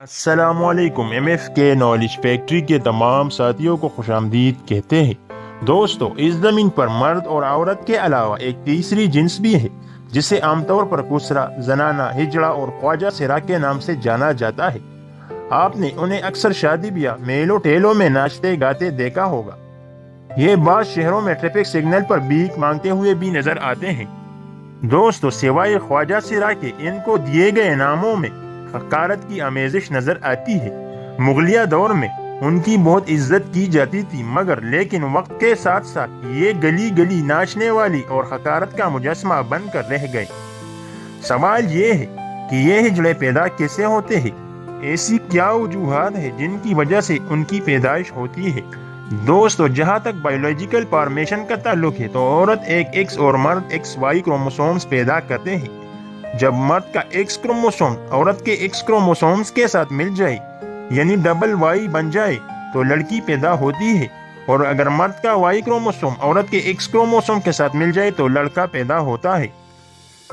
अस्सलाम वालेकुम। MF के नॉलेज फैक्ट्री के तमाम साथियों को खुशामदीद कहते हैं। दोस्तों, इस ज़मीन पर मर्द और औरत के अलावा एक तीसरी जिन्स भी है जिसे आमतौर पर कुसरा, जनाना, हिजड़ा और ख्वाजा सिरा के नाम से जाना जाता है। आपने उन्हें अक्सर शादी ब्याह, मेलों ठेलों में नाचते गाते देखा होगा। ये बात शहरों में ट्रैफिक सिग्नल पर भीख मांगते हुए भी नजर आते हैं। दोस्तों, सिवाय ख्वाजा सिरा के इनको दिए गए नामों में हकारत की आमेजिश नजर आती है। मुगलिया दौर में उनकी बहुत इज्जत की जाती थी, मगर लेकिन वक्त के साथ साथ ये गली गली नाचने वाली और हकारत का मुजस्मा बनकर रह गए। सवाल ये है कि ये हिजड़े पैदा कैसे होते हैं? ऐसी क्या वजूहात है जिनकी वजह से उनकी पैदाइश होती है? दोस्तों, जहाँ तक बायोलॉजिकल फॉर्मेशन का ताल्लुक है तो औरत एक एक्स और मर्द XY क्रोमोसोम्स पैदा करते हैं। जब मर्द का X क्रोमोसोम औरत के X क्रोमोसोम्स के साथ मिल जाए यानी डबल Y बन जाए तो लड़की पैदा होती है, और अगर मर्द का Y क्रोमोसोम औरत के X क्रोमोसोम के साथ मिल जाए तो लड़का पैदा होता है।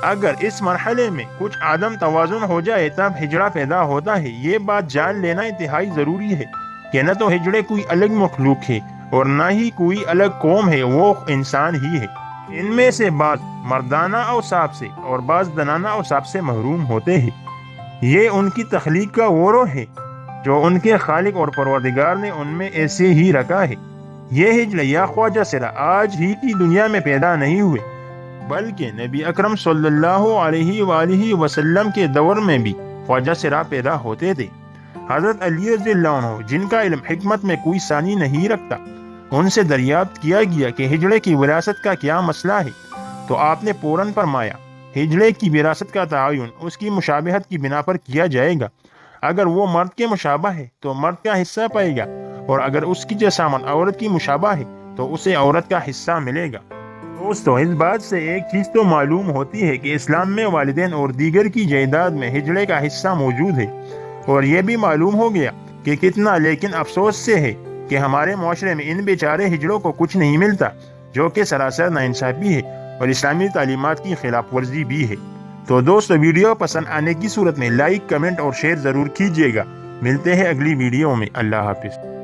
अगर इस मरहले में कुछ आदम तवाजुन हो जाए तब हिजड़ा पैदा होता है। ये बात जान लेना इंतहाई ज़रूरी है कि न तो हिजड़े कोई अलग मखलूक है और न ही कोई अलग कौम है, वो इंसान ही है। इनमें से बाज़ मर्दाना औसाफ से और बाज़ जनाना औसाफ से महरूम होते हैं। ये उनकी तख्लीक का वोरो है जो उनके खालिक और परवरदिगार ने उनमें ऐसे ही रखा है। ये हिजड़े या ख्वाजा सिरा आज ही की दुनिया में पैदा नहीं हुए, बल्कि नबी अकरम सल्लल्लाहु अलैहि वसल्लम के दौर में भी ख्वाजा सिरा पैदा होते थे। हज़रत अली रज़ियल्लाहु अन्हु, जिनका इल्म हिकमत में कोई सानी नहीं रखता, उनसे दरियाफ्त किया गया कि हिजड़े की विरासत का क्या मसला है, तो आपने फौरन फरमाया, हिजड़े की विरासत का तआयुन उसकी मुशाबहत की बिना पर किया जाएगा। अगर वो मर्द के मुशाबह है तो मर्द का हिस्सा पाएगा, और अगर उसकी जसामत औरत की मुशाबह है तो उसे औरत का हिस्सा मिलेगा। दोस्तों, इस बात से एक चीज़ तो मालूम होती है कि इस्लाम में वालिदैन और दीगर की जायदाद में हिजड़े का हिस्सा मौजूद है, और ये भी मालूम हो गया कि कितना लेकिन अफसोस से है कि हमारे माशरे में इन बेचारे हिजड़ों को कुछ नहीं मिलता, जो कि सरासर नाइंसाफी है और इस्लामी तालीमात की खिलाफ वर्जी भी है। तो दोस्तों, वीडियो पसंद आने की सूरत में लाइक, कमेंट और शेयर ज़रूर कीजिएगा। मिलते हैं अगली वीडियो में। अल्लाह हाफिज़।